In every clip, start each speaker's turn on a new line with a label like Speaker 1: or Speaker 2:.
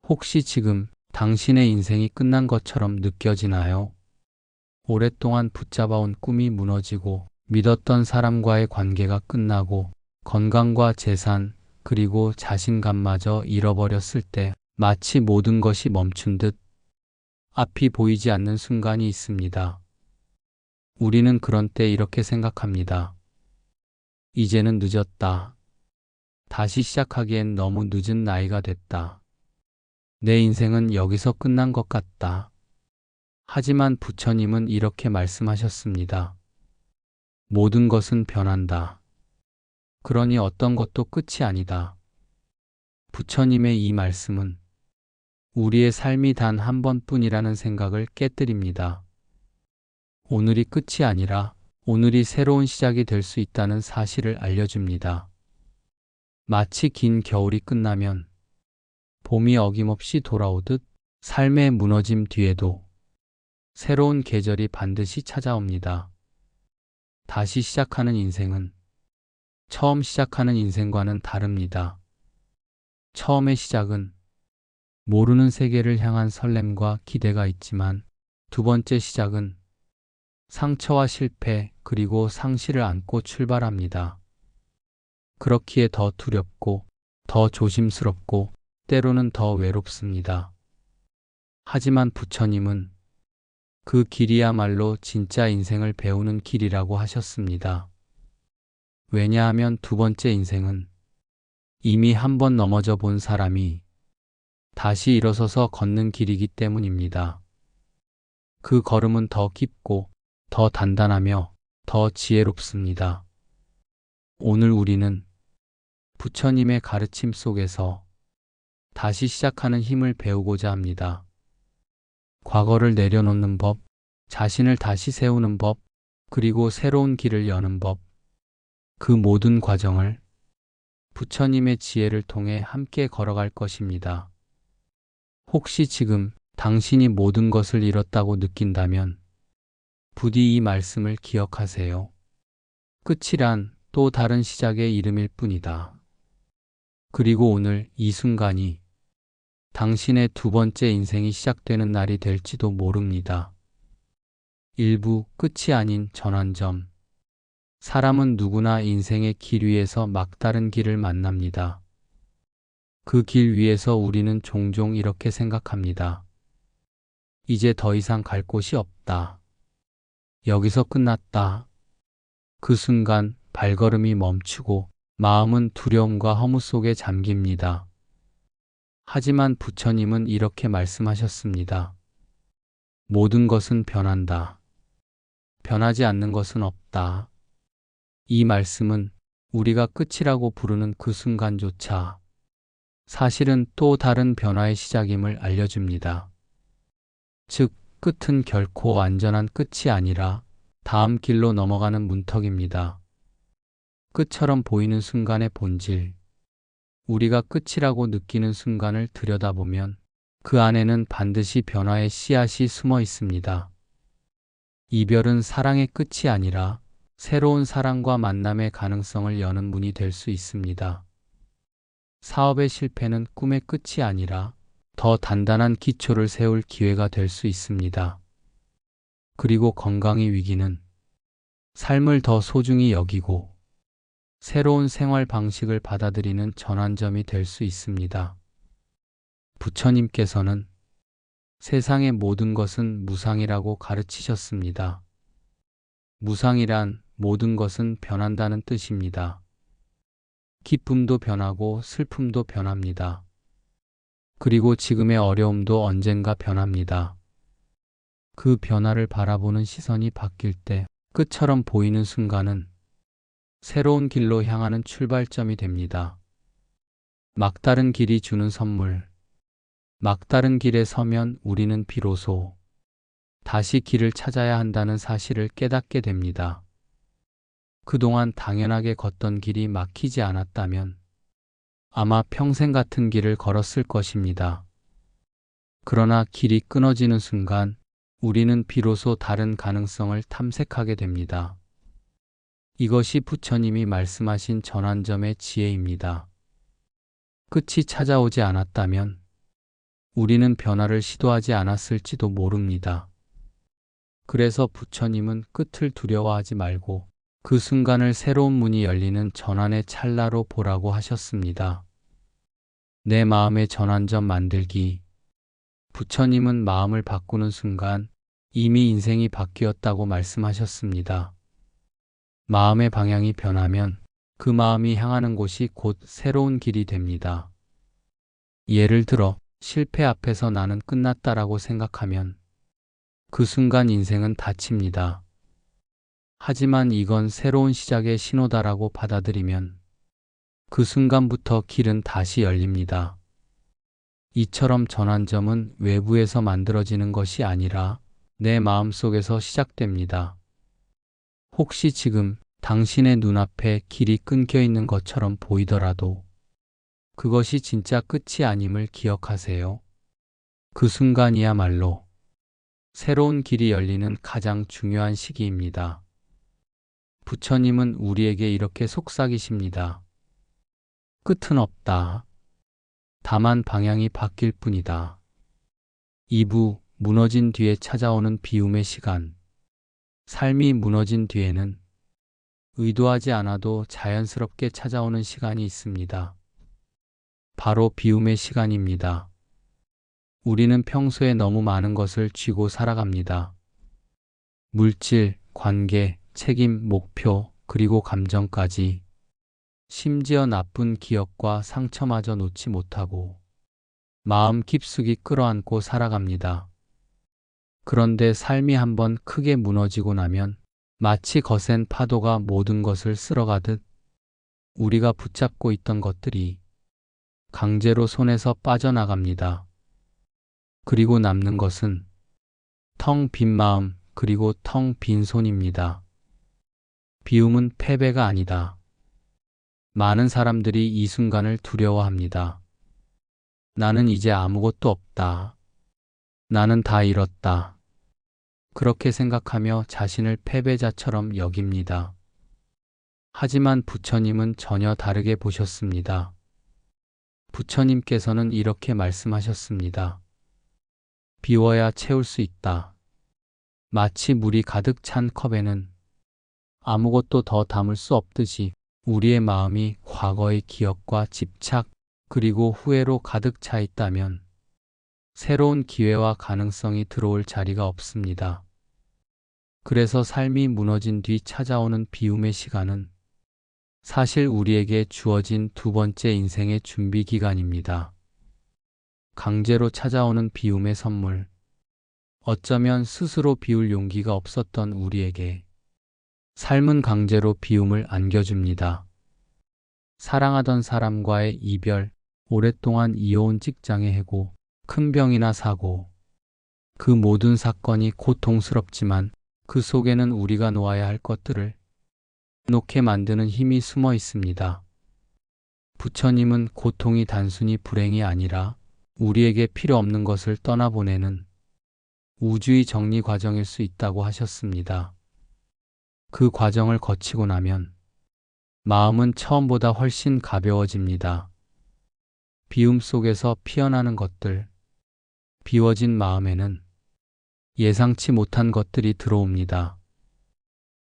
Speaker 1: 혹시 지금 당신의 인생이 끝난 것처럼 느껴지나요? 오랫동안 붙잡아온 꿈이 무너지고 믿었던 사람과의 관계가 끝나고 건강과 재산 그리고 자신감마저 잃어버렸을 때 마치 모든 것이 멈춘 듯 앞이 보이지 않는 순간이 있습니다. 우리는 그런 때 이렇게 생각합니다. 이제는 늦었다. 다시 시작하기엔 너무 늦은 나이가 됐다. 내 인생은 여기서 끝난 것 같다. 하지만 부처님은 이렇게 말씀하셨습니다. 모든 것은 변한다. 그러니 어떤 것도 끝이 아니다. 부처님의 이 말씀은 우리의 삶이 단 한 번뿐이라는 생각을 깨뜨립니다. 오늘이 끝이 아니라 오늘이 새로운 시작이 될 수 있다는 사실을 알려줍니다. 마치 긴 겨울이 끝나면 봄이 어김없이 돌아오듯 삶의 무너짐 뒤에도 새로운 계절이 반드시 찾아옵니다. 다시 시작하는 인생은 처음 시작하는 인생과는 다릅니다. 처음의 시작은 모르는 세계를 향한 설렘과 기대가 있지만 두 번째 시작은 상처와 실패 그리고 상실을 안고 출발합니다. 그렇기에 더 두렵고 더 조심스럽고 때로는 더 외롭습니다. 하지만 부처님은 그 길이야말로 진짜 인생을 배우는 길이라고 하셨습니다. 왜냐하면 두 번째 인생은 이미 한 번 넘어져 본 사람이 다시 일어서서 걷는 길이기 때문입니다. 그 걸음은 더 깊고 더 단단하며 더 지혜롭습니다. 오늘 우리는 부처님의 가르침 속에서 다시 시작하는 힘을 배우고자 합니다. 과거를 내려놓는 법, 자신을 다시 세우는 법, 그리고 새로운 길을 여는 법, 그 모든 과정을 부처님의 지혜를 통해 함께 걸어갈 것입니다. 혹시 지금 당신이 모든 것을 잃었다고 느낀다면 부디 이 말씀을 기억하세요. 끝이란 또 다른 시작의 이름일 뿐이다. 그리고 오늘 이 순간이 당신의 두 번째 인생이 시작되는 날이 될지도 모릅니다. 일부 끝이 아닌 전환점. 사람은 누구나 인생의 길 위에서 막다른 길을 만납니다. 그 길 위에서 우리는 종종 이렇게 생각합니다. 이제 더 이상 갈 곳이 없다. 여기서 끝났다. 그 순간 발걸음이 멈추고 마음은 두려움과 허무 속에 잠깁니다. 하지만 부처님은 이렇게 말씀하셨습니다. 모든 것은 변한다. 변하지 않는 것은 없다. 이 말씀은 우리가 끝이라고 부르는 그 순간조차 사실은 또 다른 변화의 시작임을 알려줍니다. 즉, 끝은 결코 완전한 끝이 아니라 다음 길로 넘어가는 문턱입니다. 끝처럼 보이는 순간의 본질, 우리가 끝이라고 느끼는 순간을 들여다보면 그 안에는 반드시 변화의 씨앗이 숨어 있습니다. 이별은 사랑의 끝이 아니라 새로운 사랑과 만남의 가능성을 여는 문이 될 수 있습니다. 사업의 실패는 꿈의 끝이 아니라 더 단단한 기초를 세울 기회가 될 수 있습니다. 그리고 건강의 위기는 삶을 더 소중히 여기고 새로운 생활 방식을 받아들이는 전환점이 될 수 있습니다. 부처님께서는 세상의 모든 것은 무상이라고 가르치셨습니다. 무상이란 모든 것은 변한다는 뜻입니다. 기쁨도 변하고 슬픔도 변합니다. 그리고 지금의 어려움도 언젠가 변합니다. 그 변화를 바라보는 시선이 바뀔 때 끝처럼 보이는 순간은 새로운 길로 향하는 출발점이 됩니다. 막다른 길이 주는 선물. 막다른 길에 서면 우리는 비로소 다시 길을 찾아야 한다는 사실을 깨닫게 됩니다. 그동안 당연하게 걷던 길이 막히지 않았다면 아마 평생 같은 길을 걸었을 것입니다. 그러나 길이 끊어지는 순간 우리는 비로소 다른 가능성을 탐색하게 됩니다. 이것이 부처님이 말씀하신 전환점의 지혜입니다. 끝이 찾아오지 않았다면 우리는 변화를 시도하지 않았을지도 모릅니다. 그래서 부처님은 끝을 두려워하지 말고 그 순간을 새로운 문이 열리는 전환의 찰나로 보라고 하셨습니다. 내 마음의 전환점 만들기. 부처님은 마음을 바꾸는 순간 이미 인생이 바뀌었다고 말씀하셨습니다. 마음의 방향이 변하면 그 마음이 향하는 곳이 곧 새로운 길이 됩니다. 예를 들어 실패 앞에서 나는 끝났다라고 생각하면 그 순간 인생은 닫힙니다. 하지만 이건 새로운 시작의 신호다라고 받아들이면 그 순간부터 길은 다시 열립니다. 이처럼 전환점은 외부에서 만들어지는 것이 아니라 내 마음속에서 시작됩니다. 혹시 지금 당신의 눈앞에 길이 끊겨 있는 것처럼 보이더라도 그것이 진짜 끝이 아님을 기억하세요. 그 순간이야말로 새로운 길이 열리는 가장 중요한 시기입니다. 부처님은 우리에게 이렇게 속삭이십니다. 끝은 없다. 다만 방향이 바뀔 뿐이다. 2부 무너진 뒤에 찾아오는 비움의 시간. 삶이 무너진 뒤에는 의도하지 않아도 자연스럽게 찾아오는 시간이 있습니다. 바로 비움의 시간입니다. 우리는 평소에 너무 많은 것을 쥐고 살아갑니다. 물질, 관계, 책임, 목표, 그리고 감정까지. 심지어 나쁜 기억과 상처마저 놓지 못하고 마음 깊숙이 끌어안고 살아갑니다. 그런데 삶이 한번 크게 무너지고 나면 마치 거센 파도가 모든 것을 쓸어가듯 우리가 붙잡고 있던 것들이 강제로 손에서 빠져나갑니다. 그리고 남는 것은 텅 빈 마음 그리고 텅 빈 손입니다. 비움은 패배가 아니다. 많은 사람들이 이 순간을 두려워합니다. 나는 이제 아무것도 없다. 나는 다 잃었다. 그렇게 생각하며 자신을 패배자처럼 여깁니다. 하지만 부처님은 전혀 다르게 보셨습니다. 부처님께서는 이렇게 말씀하셨습니다. 비워야 채울 수 있다. 마치 물이 가득 찬 컵에는 아무것도 더 담을 수 없듯이 우리의 마음이 과거의 기억과 집착 그리고 후회로 가득 차 있다면 새로운 기회와 가능성이 들어올 자리가 없습니다. 그래서 삶이 무너진 뒤 찾아오는 비움의 시간은 사실 우리에게 주어진 두 번째 인생의 준비 기간입니다. 강제로 찾아오는 비움의 선물. 어쩌면 스스로 비울 용기가 없었던 우리에게 삶은 강제로 비움을 안겨줍니다. 사랑하던 사람과의 이별, 오랫동안 이어온 직장의 해고, 큰 병이나 사고. 그 모든 사건이 고통스럽지만 그 속에는 우리가 놓아야 할 것들을 놓게 만드는 힘이 숨어 있습니다. 부처님은 고통이 단순히 불행이 아니라 우리에게 필요 없는 것을 떠나보내는 우주의 정리 과정일 수 있다고 하셨습니다. 그 과정을 거치고 나면 마음은 처음보다 훨씬 가벼워집니다. 비움 속에서 피어나는 것들, 비워진 마음에는 예상치 못한 것들이 들어옵니다.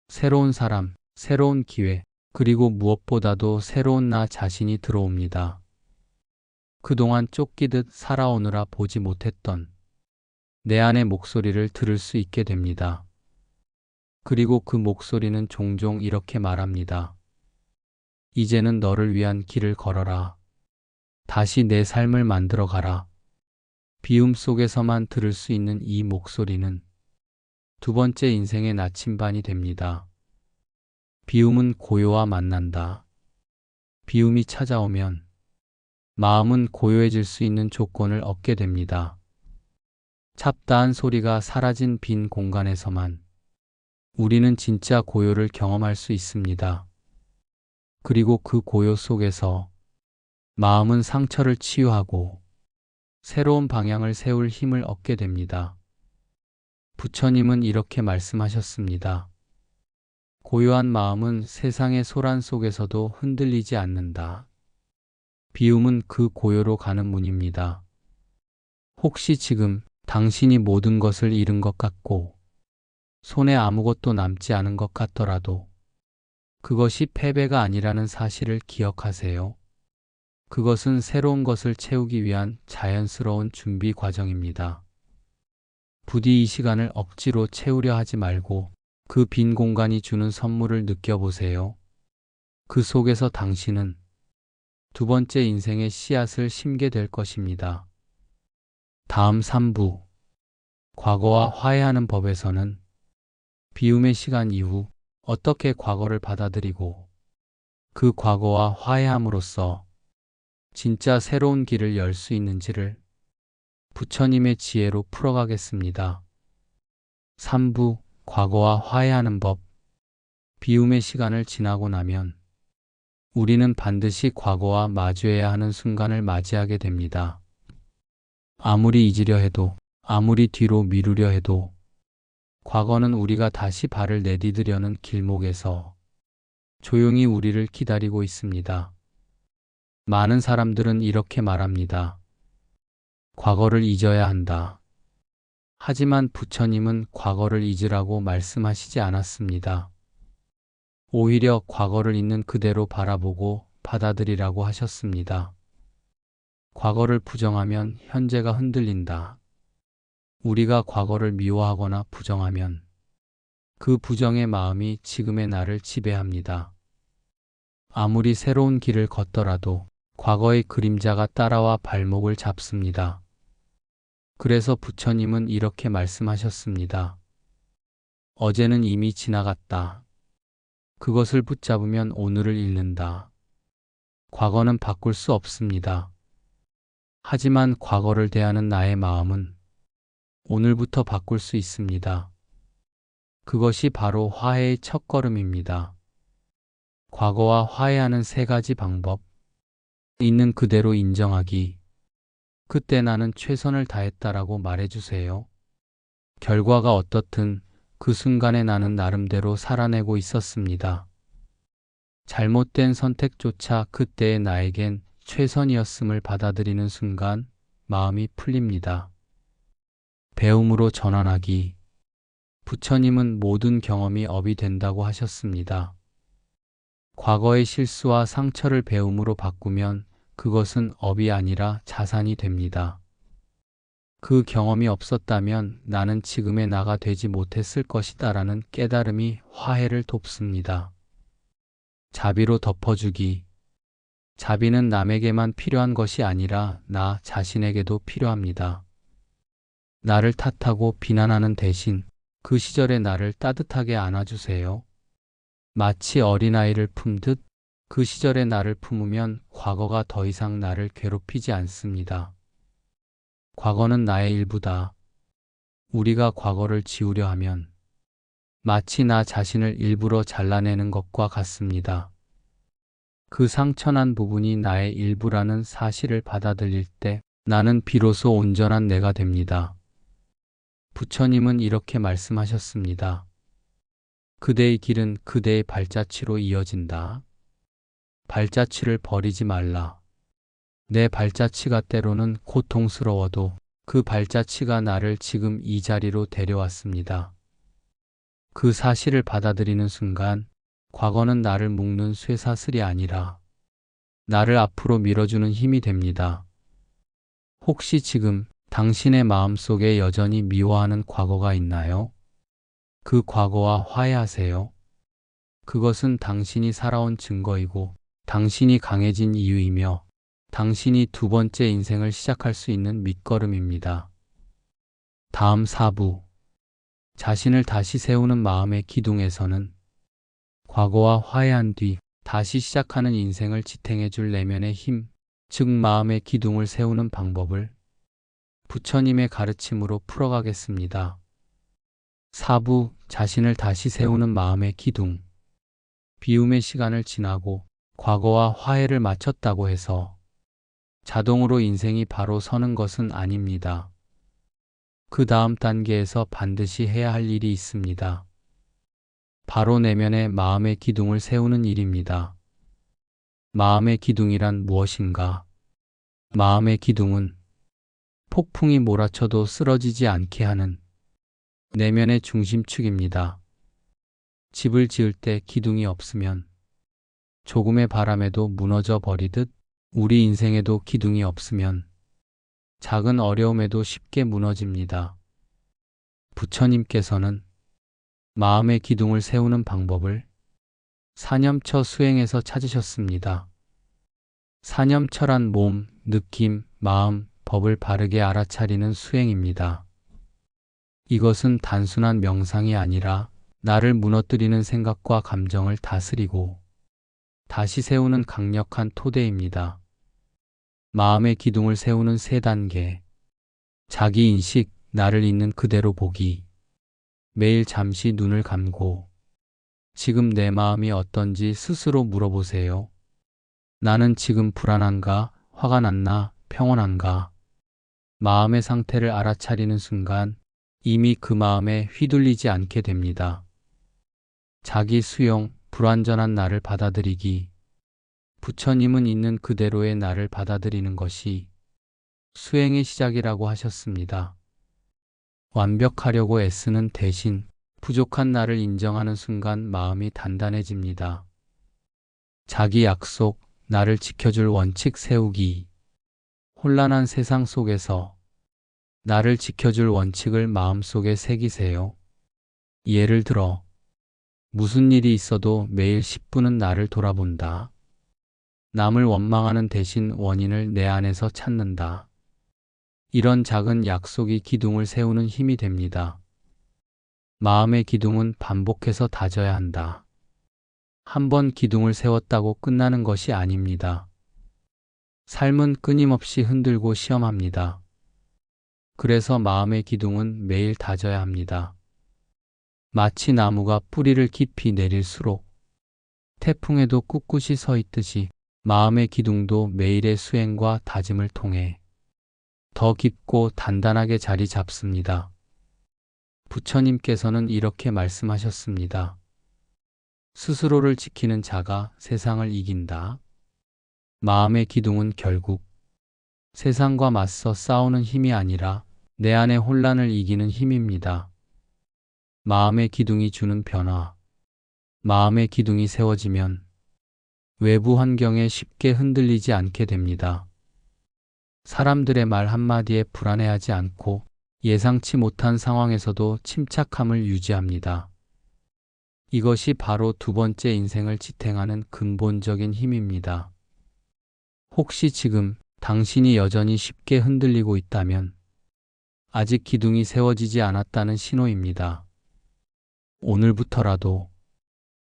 Speaker 1: 새로운 사람, 새로운 기회, 그리고 무엇보다도 새로운 나 자신이 들어옵니다. 그동안 쫓기듯 살아오느라 보지 못했던 내 안의 목소리를 들을 수 있게 됩니다. 그리고 그 목소리는 종종 이렇게 말합니다. 이제는 너를 위한 길을 걸어라. 다시 내 삶을 만들어 가라. 비움 속에서만 들을 수 있는 이 목소리는 두 번째 인생의 나침반이 됩니다. 비움은 고요와 만난다. 비움이 찾아오면 마음은 고요해질 수 있는 조건을 얻게 됩니다. 잡다한 소리가 사라진 빈 공간에서만 우리는 진짜 고요를 경험할 수 있습니다. 그리고 그 고요 속에서 마음은 상처를 치유하고 새로운 방향을 세울 힘을 얻게 됩니다. 부처님은 이렇게 말씀하셨습니다. 고요한 마음은 세상의 소란 속에서도 흔들리지 않는다. 비움은 그 고요로 가는 문입니다. 혹시 지금 당신이 모든 것을 잃은 것 같고 손에 아무것도 남지 않은 것 같더라도 그것이 패배가 아니라는 사실을 기억하세요. 그것은 새로운 것을 채우기 위한 자연스러운 준비 과정입니다. 부디 이 시간을 억지로 채우려 하지 말고 그 빈 공간이 주는 선물을 느껴보세요. 그 속에서 당신은 두 번째 인생의 씨앗을 심게 될 것입니다. 다음 3부 과거와 화해하는 법에서는 비움의 시간 이후 어떻게 과거를 받아들이고 그 과거와 화해함으로써 진짜 새로운 길을 열 수 있는지를 부처님의 지혜로 풀어가겠습니다. 3부 과거와 화해하는 법. 비움의 시간을 지나고 나면 우리는 반드시 과거와 마주해야 하는 순간을 맞이하게 됩니다. 아무리 잊으려 해도, 아무리 뒤로 미루려 해도 과거는 우리가 다시 발을 내디디려는 길목에서 조용히 우리를 기다리고 있습니다. 많은 사람들은 이렇게 말합니다. 과거를 잊어야 한다. 하지만 부처님은 과거를 잊으라고 말씀하시지 않았습니다. 오히려 과거를 있는 그대로 바라보고 받아들이라고 하셨습니다. 과거를 부정하면 현재가 흔들린다. 우리가 과거를 미워하거나 부정하면 그 부정의 마음이 지금의 나를 지배합니다. 아무리 새로운 길을 걷더라도 과거의 그림자가 따라와 발목을 잡습니다. 그래서 부처님은 이렇게 말씀하셨습니다. 어제는 이미 지나갔다. 그것을 붙잡으면 오늘을 잃는다. 과거는 바꿀 수 없습니다. 하지만 과거를 대하는 나의 마음은 오늘부터 바꿀 수 있습니다. 그것이 바로 화해의 첫걸음입니다. 과거와 화해하는 3가지 방법. 있는 그대로 인정하기. 그때 나는 최선을 다했다라고 말해주세요. 결과가 어떻든 그 순간에 나는 나름대로 살아내고 있었습니다. 잘못된 선택조차 그때의 나에겐 최선이었음을 받아들이는 순간 마음이 풀립니다. 배움으로 전환하기. 부처님은 모든 경험이 업이 된다고 하셨습니다. 과거의 실수와 상처를 배움으로 바꾸면 그것은 업이 아니라 자산이 됩니다. 그 경험이 없었다면 나는 지금의 나가 되지 못했을 것이다라는 깨달음이 화해를 돕습니다. 자비로 덮어주기. 자비는 남에게만 필요한 것이 아니라 나 자신에게도 필요합니다. 나를 탓하고 비난하는 대신 그 시절의 나를 따뜻하게 안아주세요. 마치 어린아이를 품듯 그 시절의 나를 품으면 과거가 더 이상 나를 괴롭히지 않습니다. 과거는 나의 일부다. 우리가 과거를 지우려 하면 마치 나 자신을 일부러 잘라내는 것과 같습니다. 그 상처난 부분이 나의 일부라는 사실을 받아들일 때 나는 비로소 온전한 내가 됩니다. 부처님은 이렇게 말씀하셨습니다. 그대의 길은 그대의 발자취로 이어진다. 발자취를 버리지 말라. 내 발자취가 때로는 고통스러워도 그 발자취가 나를 지금 이 자리로 데려왔습니다. 그 사실을 받아들이는 순간 과거는 나를 묶는 쇠사슬이 아니라 나를 앞으로 밀어주는 힘이 됩니다. 혹시 지금 당신의 마음속에 여전히 미워하는 과거가 있나요? 그 과거와 화해하세요. 그것은 당신이 살아온 증거이고 당신이 강해진 이유이며 당신이 두 번째 인생을 시작할 수 있는 밑거름입니다. 다음 4부 자신을 다시 세우는 마음의 기둥에서는 과거와 화해한 뒤 다시 시작하는 인생을 지탱해 줄 내면의 힘, 즉 마음의 기둥을 세우는 방법을 부처님의 가르침으로 풀어가겠습니다. 4부 자신을 다시 세우는 마음의 기둥. 비움의 시간을 지나고 과거와 화해를 마쳤다고 해서 자동으로 인생이 바로 서는 것은 아닙니다. 그 다음 단계에서 반드시 해야 할 일이 있습니다. 바로 내면의 마음의 기둥을 세우는 일입니다. 마음의 기둥이란 무엇인가? 마음의 기둥은 폭풍이 몰아쳐도 쓰러지지 않게 하는 내면의 중심축입니다. 집을 지을 때 기둥이 없으면 조금의 바람에도 무너져 버리듯 우리 인생에도 기둥이 없으면 작은 어려움에도 쉽게 무너집니다. 부처님께서는 마음의 기둥을 세우는 방법을 사념처 수행에서 찾으셨습니다. 사념처란 몸, 느낌, 마음, 법을 바르게 알아차리는 수행입니다. 이것은 단순한 명상이 아니라 나를 무너뜨리는 생각과 감정을 다스리고 다시 세우는 강력한 토대입니다. 마음의 기둥을 세우는 세 단계. 자기인식, 나를 있는 그대로 보기. 매일 잠시 눈을 감고 지금 내 마음이 어떤지 스스로 물어보세요. 나는 지금 불안한가, 화가 났나, 평온한가? 마음의 상태를 알아차리는 순간 이미 그 마음에 휘둘리지 않게 됩니다. 자기 수용, 불완전한 나를 받아들이기. 부처님은 있는 그대로의 나를 받아들이는 것이 수행의 시작이라고 하셨습니다. 완벽하려고 애쓰는 대신 부족한 나를 인정하는 순간 마음이 단단해집니다. 자기 약속, 나를 지켜줄 원칙 세우기. 혼란한 세상 속에서 나를 지켜줄 원칙을 마음속에 새기세요. 예를 들어, 무슨 일이 있어도 매일 10분은 나를 돌아본다. 남을 원망하는 대신 원인을 내 안에서 찾는다. 이런 작은 약속이 기둥을 세우는 힘이 됩니다. 마음의 기둥은 반복해서 다져야 한다. 한 번 기둥을 세웠다고 끝나는 것이 아닙니다. 삶은 끊임없이 흔들고 시험합니다. 그래서 마음의 기둥은 매일 다져야 합니다. 마치 나무가 뿌리를 깊이 내릴수록 태풍에도 꿋꿋이 서 있듯이 마음의 기둥도 매일의 수행과 다짐을 통해 더 깊고 단단하게 자리 잡습니다. 부처님께서는 이렇게 말씀하셨습니다. 스스로를 지키는 자가 세상을 이긴다. 마음의 기둥은 결국 세상과 맞서 싸우는 힘이 아니라 내 안의 혼란을 이기는 힘입니다. 마음의 기둥이 주는 변화. 마음의 기둥이 세워지면 외부 환경에 쉽게 흔들리지 않게 됩니다. 사람들의 말 한마디에 불안해하지 않고 예상치 못한 상황에서도 침착함을 유지합니다. 이것이 바로 두 번째 인생을 지탱하는 근본적인 힘입니다. 혹시 지금 당신이 여전히 쉽게 흔들리고 있다면 아직 기둥이 세워지지 않았다는 신호입니다. 오늘부터라도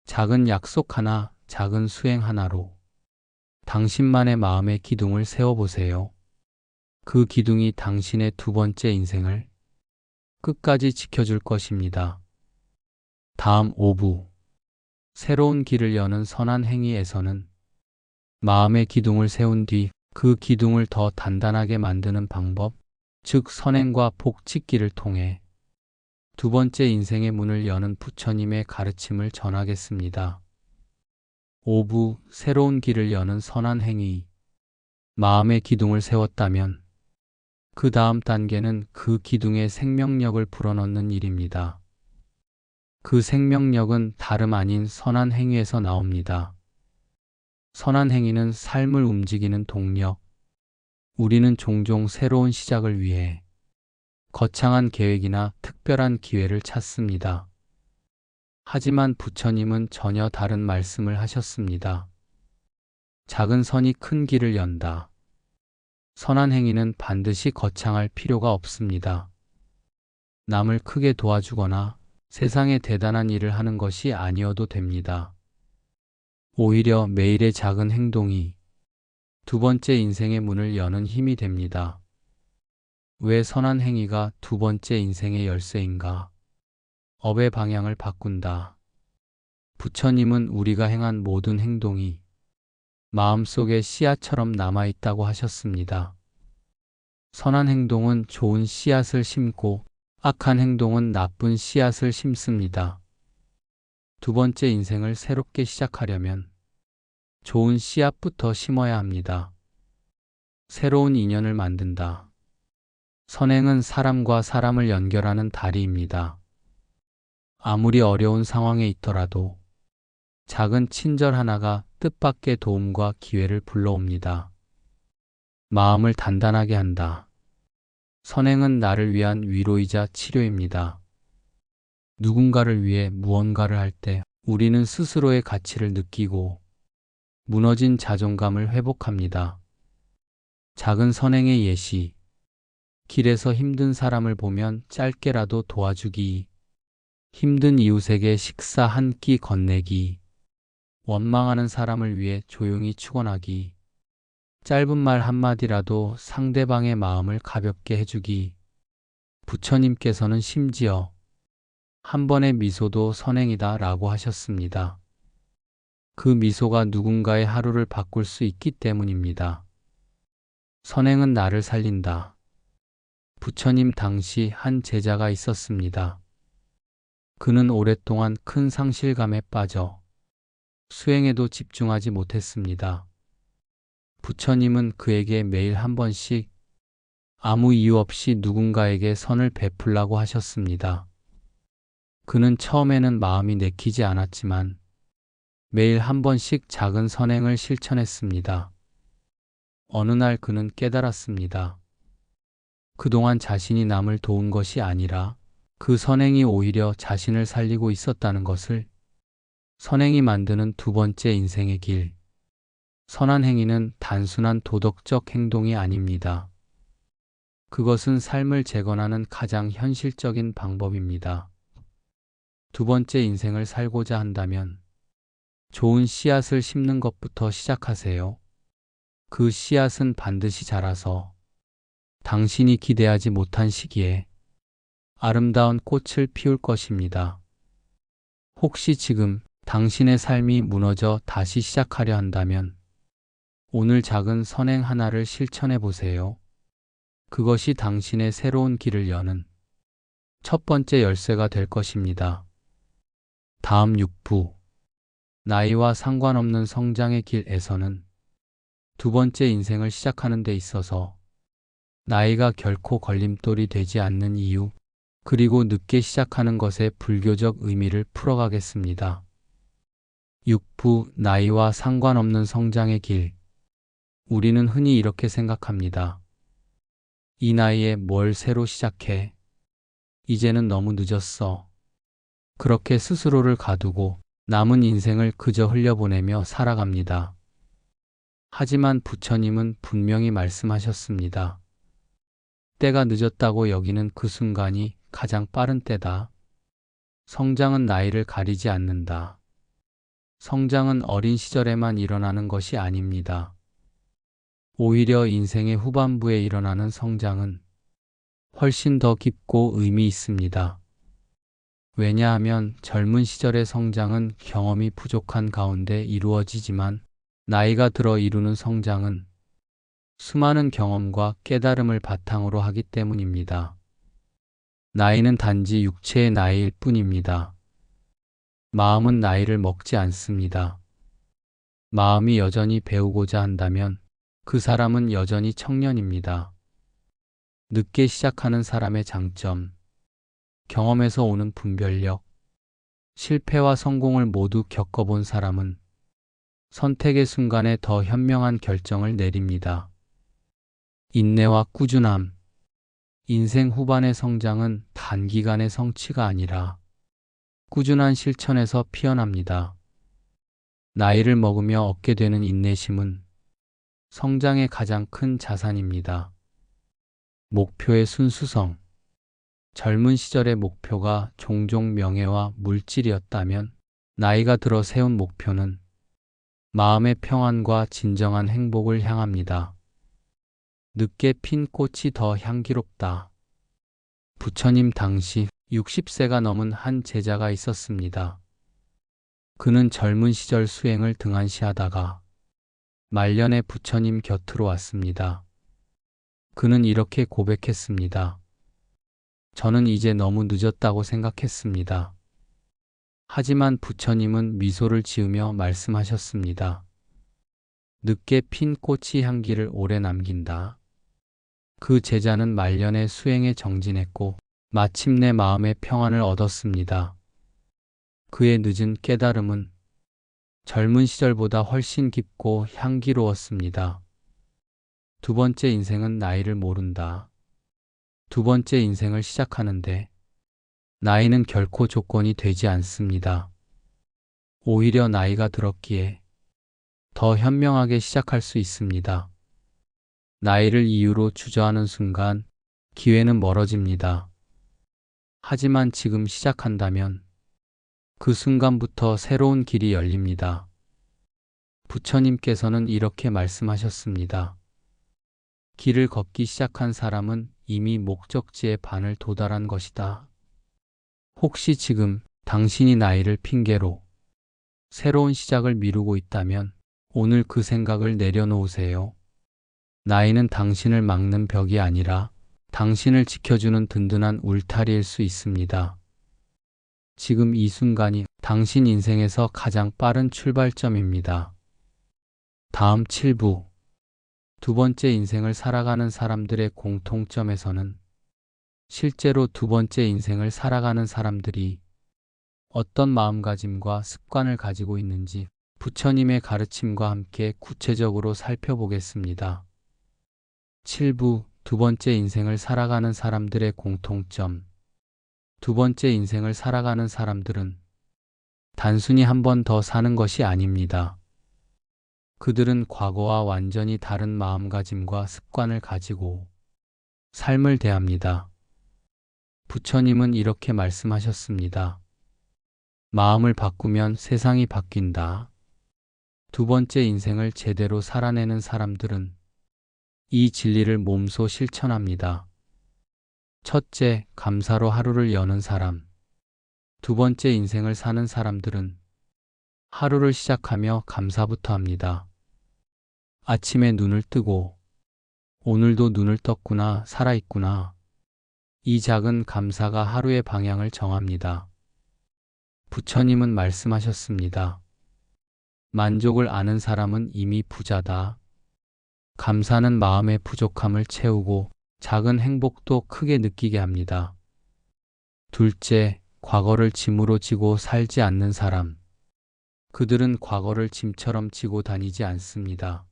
Speaker 1: 작은 약속 하나, 작은 수행 하나로 당신만의 마음의 기둥을 세워보세요. 그 기둥이 당신의 두 번째 인생을 끝까지 지켜줄 것입니다. 다음 5부. 새로운 길을 여는 선한 행위에서는 마음의 기둥을 세운 뒤 그 기둥을 더 단단하게 만드는 방법, 즉 선행과 복 짓기를 통해 두 번째 인생의 문을 여는 부처님의 가르침을 전하겠습니다. 5부. 새로운 길을 여는 선한 행위. 마음의 기둥을 세웠다면 그 다음 단계는 그 기둥에 생명력을 불어넣는 일입니다. 그 생명력은 다름 아닌 선한 행위에서 나옵니다. 선한 행위는 삶을 움직이는 동력. 우리는 종종 새로운 시작을 위해 거창한 계획이나 특별한 기회를 찾습니다. 하지만 부처님은 전혀 다른 말씀을 하셨습니다. 작은 선이 큰 길을 연다. 선한 행위는 반드시 거창할 필요가 없습니다. 남을 크게 도와주거나 세상에 대단한 일을 하는 것이 아니어도 됩니다. 오히려 매일의 작은 행동이 두 번째 인생의 문을 여는 힘이 됩니다. 왜 선한 행위가 두 번째 인생의 열쇠인가? 업의 방향을 바꾼다. 부처님은 우리가 행한 모든 행동이 마음속에 씨앗처럼 남아있다고 하셨습니다. 선한 행동은 좋은 씨앗을 심고 악한 행동은 나쁜 씨앗을 심습니다. 두 번째 인생을 새롭게 시작하려면 좋은 씨앗부터 심어야 합니다. 새로운 인연을 만든다. 선행은 사람과 사람을 연결하는 다리입니다. 아무리 어려운 상황에 있더라도 작은 친절 하나가 뜻밖의 도움과 기회를 불러옵니다. 마음을 단단하게 한다. 선행은 나를 위한 위로이자 치료입니다. 누군가를 위해 무언가를 할 때 우리는 스스로의 가치를 느끼고 무너진 자존감을 회복합니다. 작은 선행의 예시. 길에서 힘든 사람을 보면 짧게라도 도와주기. 힘든 이웃에게 식사 한 끼 건네기. 원망하는 사람을 위해 조용히 축원하기. 짧은 말 한마디라도 상대방의 마음을 가볍게 해주기. 부처님께서는 심지어 한 번의 미소도 선행이다 라고 하셨습니다. 그 미소가 누군가의 하루를 바꿀 수 있기 때문입니다. 선행은 나를 살린다. 부처님 당시 한 제자가 있었습니다. 그는 오랫동안 큰 상실감에 빠져 수행에도 집중하지 못했습니다. 부처님은 그에게 매일 한 번씩 아무 이유 없이 누군가에게 선을 베풀라고 하셨습니다. 그는 처음에는 마음이 내키지 않았지만 매일 한 번씩 작은 선행을 실천했습니다. 어느 날 그는 깨달았습니다. 그동안 자신이 남을 도운 것이 아니라 그 선행이 오히려 자신을 살리고 있었다는 것을. 선행이 만드는 두 번째 인생의 길. 선한 행위는 단순한 도덕적 행동이 아닙니다. 그것은 삶을 재건하는 가장 현실적인 방법입니다. 두 번째 인생을 살고자 한다면 좋은 씨앗을 심는 것부터 시작하세요. 그 씨앗은 반드시 자라서 당신이 기대하지 못한 시기에 아름다운 꽃을 피울 것입니다. 혹시 지금 당신의 삶이 무너져 다시 시작하려 한다면 오늘 작은 선행 하나를 실천해 보세요. 그것이 당신의 새로운 길을 여는 첫 번째 열쇠가 될 것입니다. 다음 6부. 나이와 상관없는 성장의 길에서는 두 번째 인생을 시작하는 데 있어서 나이가 결코 걸림돌이 되지 않는 이유, 그리고 늦게 시작하는 것의 불교적 의미를 풀어가겠습니다. 6부. 나이와 상관없는 성장의 길. 우리는 흔히 이렇게 생각합니다. 이 나이에 뭘 새로 시작해? 이제는 너무 늦었어. 그렇게 스스로를 가두고 남은 인생을 그저 흘려보내며 살아갑니다. 하지만 부처님은 분명히 말씀하셨습니다. 때가 늦었다고 여기는 그 순간이 가장 빠른 때다. 성장은 나이를 가리지 않는다. 성장은 어린 시절에만 일어나는 것이 아닙니다. 오히려 인생의 후반부에 일어나는 성장은 훨씬 더 깊고 의미 있습니다. 왜냐하면 젊은 시절의 성장은 경험이 부족한 가운데 이루어지지만 나이가 들어 이루는 성장은 수많은 경험과 깨달음을 바탕으로 하기 때문입니다. 나이는 단지 육체의 나이일 뿐입니다. 마음은 나이를 먹지 않습니다. 마음이 여전히 배우고자 한다면 그 사람은 여전히 청년입니다. 늦게 시작하는 사람의 장점. 경험에서 오는 분별력. 실패와 성공을 모두 겪어본 사람은 선택의 순간에 더 현명한 결정을 내립니다. 인내와 꾸준함. 인생 후반의 성장은 단기간의 성취가 아니라 꾸준한 실천에서 피어납니다. 나이를 먹으며 얻게 되는 인내심은 성장의 가장 큰 자산입니다. 목표의 순수성. 젊은 시절의 목표가 종종 명예와 물질이었다면 나이가 들어 세운 목표는 마음의 평안과 진정한 행복을 향합니다. 늦게 핀 꽃이 더 향기롭다. 부처님 당시 60세가 넘은 한 제자가 있었습니다. 그는 젊은 시절 수행을 등한시하다가 말년에 부처님 곁으로 왔습니다. 그는 이렇게 고백했습니다. 저는 이제 너무 늦었다고 생각했습니다. 하지만 부처님은 미소를 지으며 말씀하셨습니다. 늦게 핀 꽃이 향기를 오래 남긴다. 그 제자는 말년에 수행에 정진했고 마침내 마음의 평안을 얻었습니다. 그의 늦은 깨달음은 젊은 시절보다 훨씬 깊고 향기로웠습니다. 두 번째 인생은 나이를 모른다. 두 번째 인생을 시작하는데 나이는 결코 조건이 되지 않습니다. 오히려 나이가 들었기에 더 현명하게 시작할 수 있습니다. 나이를 이유로 주저하는 순간 기회는 멀어집니다. 하지만 지금 시작한다면 그 순간부터 새로운 길이 열립니다. 부처님께서는 이렇게 말씀하셨습니다. 길을 걷기 시작한 사람은 이미 목적지의 반을 도달한 것이다. 혹시 지금 당신이 나이를 핑계로 새로운 시작을 미루고 있다면 오늘 그 생각을 내려놓으세요. 나이는 당신을 막는 벽이 아니라 당신을 지켜주는 든든한 울타리일 수 있습니다. 지금 이 순간이 당신 인생에서 가장 빠른 출발점입니다. 다음 7부 두 번째 인생을 살아가는 사람들의 공통점에서는 실제로 두 번째 인생을 살아가는 사람들이 어떤 마음가짐과 습관을 가지고 있는지 부처님의 가르침과 함께 구체적으로 살펴보겠습니다. 7부 두 번째 인생을 살아가는 사람들의 공통점. 두 번째 인생을 살아가는 사람들은 단순히 한 번 더 사는 것이 아닙니다. 그들은 과거와 완전히 다른 마음가짐과 습관을 가지고 삶을 대합니다. 부처님은 이렇게 말씀하셨습니다. 마음을 바꾸면 세상이 바뀐다. 두 번째 인생을 제대로 살아내는 사람들은 이 진리를 몸소 실천합니다. 첫째, 감사로 하루를 여는 사람. 두 번째 인생을 사는 사람들은 하루를 시작하며 감사부터 합니다. 아침에 눈을 뜨고 오늘도 눈을 떴구나, 살아있구나. 이 작은 감사가 하루의 방향을 정합니다. 부처님은 말씀하셨습니다. 만족을 아는 사람은 이미 부자다. 감사는 마음의 부족함을 채우고 작은 행복도 크게 느끼게 합니다. 둘째, 과거를 짐으로 지고 살지 않는 사람. 그들은 과거를 짐처럼 지고 다니지 않습니다.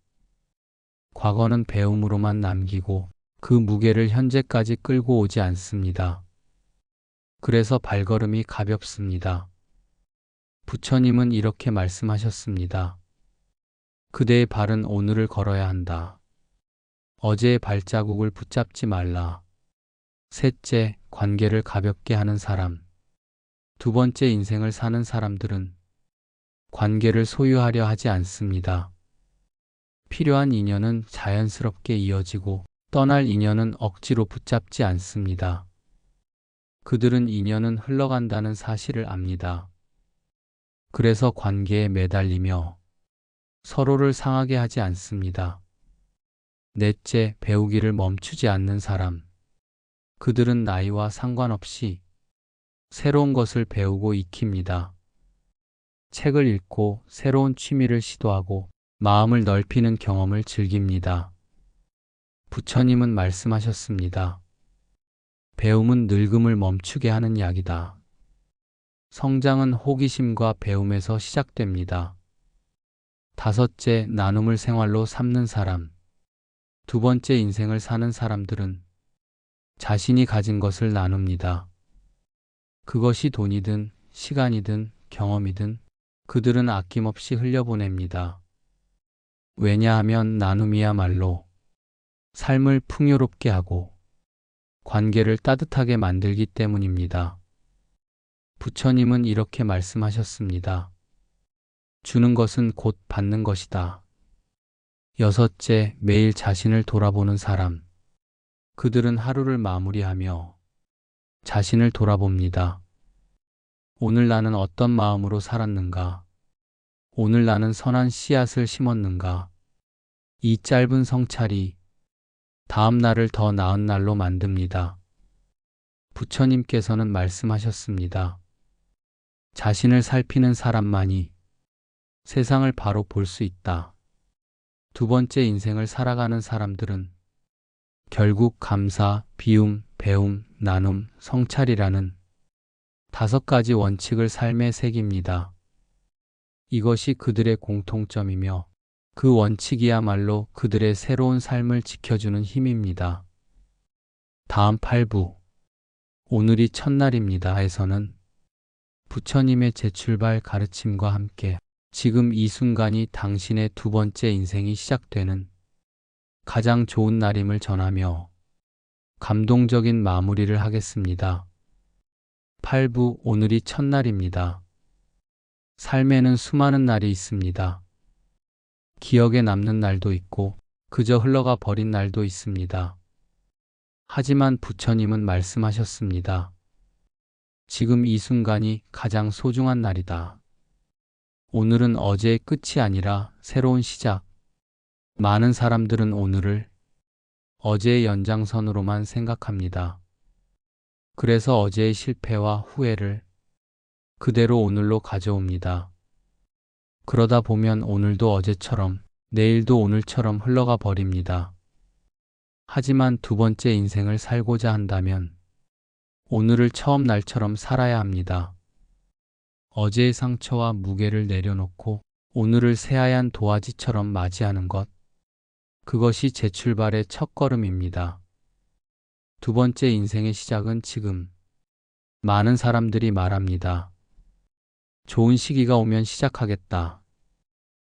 Speaker 1: 과거는 배움으로만 남기고 그 무게를 현재까지 끌고 오지 않습니다. 그래서 발걸음이 가볍습니다. 부처님은 이렇게 말씀하셨습니다. 그대의 발은 오늘을 걸어야 한다. 어제의 발자국을 붙잡지 말라. 셋째, 관계를 가볍게 하는 사람. 두 번째 인생을 사는 사람들은 관계를 소유하려 하지 않습니다. 필요한 인연은 자연스럽게 이어지고 떠날 인연은 억지로 붙잡지 않습니다. 그들은 인연은 흘러간다는 사실을 압니다. 그래서 관계에 매달리며 서로를 상하게 하지 않습니다. 넷째, 배우기를 멈추지 않는 사람. 그들은 나이와 상관없이 새로운 것을 배우고 익힙니다. 책을 읽고 새로운 취미를 시도하고 마음을 넓히는 경험을 즐깁니다. 부처님은 말씀하셨습니다. 배움은 늙음을 멈추게 하는 약이다. 성장은 호기심과 배움에서 시작됩니다. 다섯째, 나눔을 생활로 삼는 사람. 두 번째 인생을 사는 사람들은 자신이 가진 것을 나눕니다. 그것이 돈이든 시간이든 경험이든 그들은 아낌없이 흘려보냅니다. 왜냐하면 나눔이야말로 삶을 풍요롭게 하고 관계를 따뜻하게 만들기 때문입니다. 부처님은 이렇게 말씀하셨습니다. 주는 것은 곧 받는 것이다. 여섯째, 매일 자신을 돌아보는 사람. 그들은 하루를 마무리하며 자신을 돌아봅니다. 오늘 나는 어떤 마음으로 살았는가? 오늘 나는 선한 씨앗을 심었는가? 이 짧은 성찰이 다음 날을 더 나은 날로 만듭니다. 부처님께서는 말씀하셨습니다. 자신을 살피는 사람만이 세상을 바로 볼 수 있다. 두 번째 인생을 살아가는 사람들은 결국 감사, 비움, 배움, 나눔, 성찰이라는 5가지 원칙을 삶에 새깁니다. 이것이 그들의 공통점이며 그 원칙이야말로 그들의 새로운 삶을 지켜주는 힘입니다. 다음 8부 오늘이 첫날입니다에서는 부처님의 재출발 가르침과 함께 지금 이 순간이 당신의 두 번째 인생이 시작되는 가장 좋은 날임을 전하며 감동적인 마무리를 하겠습니다. 8부 오늘이 첫날입니다. 삶에는 수많은 날이 있습니다. 기억에 남는 날도 있고 그저 흘러가 버린 날도 있습니다. 하지만 부처님은 말씀하셨습니다. 지금 이 순간이 가장 소중한 날이다. 오늘은 어제의 끝이 아니라 새로운 시작. 많은 사람들은 오늘을 어제의 연장선으로만 생각합니다. 그래서 어제의 실패와 후회를 그대로 오늘로 가져옵니다. 그러다 보면 오늘도 어제처럼, 내일도 오늘처럼 흘러가 버립니다. 하지만 두 번째 인생을 살고자 한다면 오늘을 처음 날처럼 살아야 합니다. 어제의 상처와 무게를 내려놓고 오늘을 새하얀 도화지처럼 맞이하는 것. 그것이 재출발의 첫걸음입니다. 두 번째 인생의 시작은 지금. 많은 사람들이 말합니다. 좋은 시기가 오면 시작하겠다.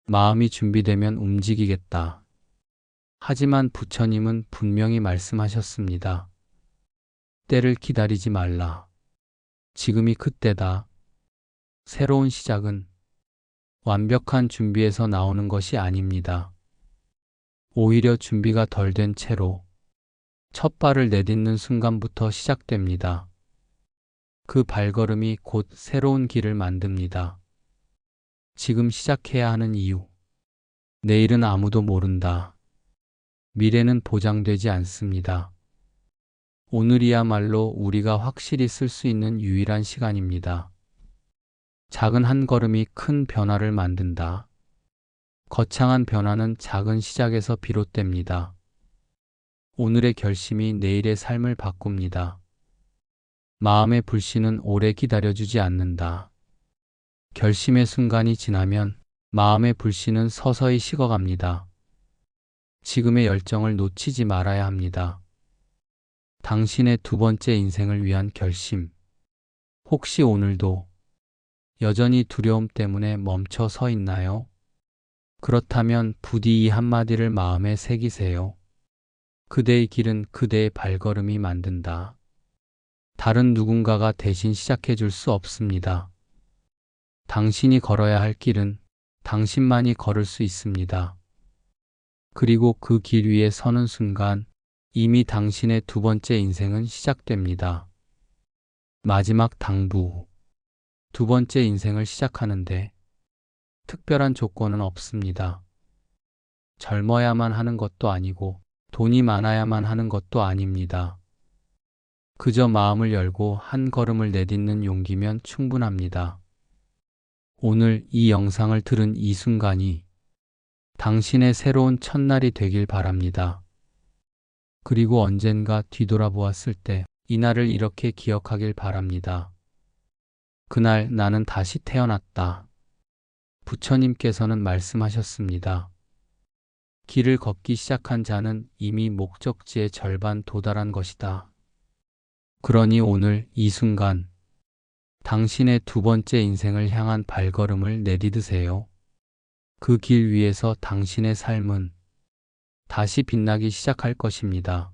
Speaker 1: 마음이 준비되면 움직이겠다. 하지만 부처님은 분명히 말씀하셨습니다. 때를 기다리지 말라. 지금이 그때다. 새로운 시작은 완벽한 준비에서 나오는 것이 아닙니다. 오히려 준비가 덜 된 채로 첫 발을 내딛는 순간부터 시작됩니다. 그 발걸음이 곧 새로운 길을 만듭니다. 지금 시작해야 하는 이유. 내일은 아무도 모른다. 미래는 보장되지 않습니다. 오늘이야말로 우리가 확실히 쓸 수 있는 유일한 시간입니다. 작은 한 걸음이 큰 변화를 만든다. 거창한 변화는 작은 시작에서 비롯됩니다. 오늘의 결심이 내일의 삶을 바꿉니다. 마음의 불씨는 오래 기다려주지 않는다. 결심의 순간이 지나면 마음의 불씨는 서서히 식어갑니다. 지금의 열정을 놓치지 말아야 합니다. 당신의 두 번째 인생을 위한 결심. 혹시 오늘도 여전히 두려움 때문에 멈춰 서 있나요? 그렇다면 부디 이 한마디를 마음에 새기세요. 그대의 길은 그대의 발걸음이 만든다. 다른 누군가가 대신 시작해 줄 수 없습니다. 당신이 걸어야 할 길은 당신만이 걸을 수 있습니다. 그리고 그 길 위에 서는 순간 이미 당신의 두 번째 인생은 시작됩니다. 마지막 당부. 두 번째 인생을 시작하는데 특별한 조건은 없습니다. 젊어야만 하는 것도 아니고 돈이 많아야만 하는 것도 아닙니다. 그저 마음을 열고 한 걸음을 내딛는 용기면 충분합니다. 오늘 이 영상을 들은 이 순간이 당신의 새로운 첫날이 되길 바랍니다. 그리고 언젠가 뒤돌아보았을 때 이날을 이렇게 기억하길 바랍니다. 그날 나는 다시 태어났다. 부처님께서는 말씀하셨습니다. 길을 걷기 시작한 자는 이미 목적지의 절반 도달한 것이다. 그러니 오늘 이 순간 당신의 두 번째 인생을 향한 발걸음을 내디드세요. 그 길 위에서 당신의 삶은 다시 빛나기 시작할 것입니다.